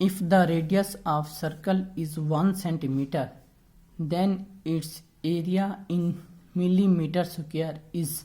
If the radius of circle is 1 centimeter, then its area in millimeter square is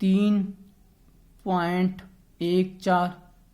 3.14،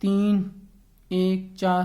3.14،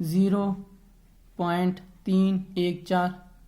0.314،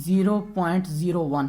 0.01۔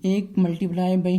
1 ×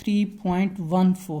3.14۔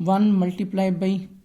1 ×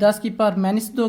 10⁻⁻2،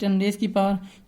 10⁻²،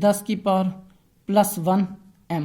10⁻+1 m۔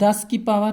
10⁻³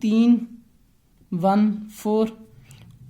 314،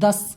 10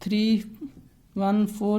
314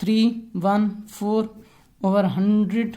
314/100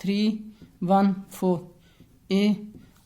314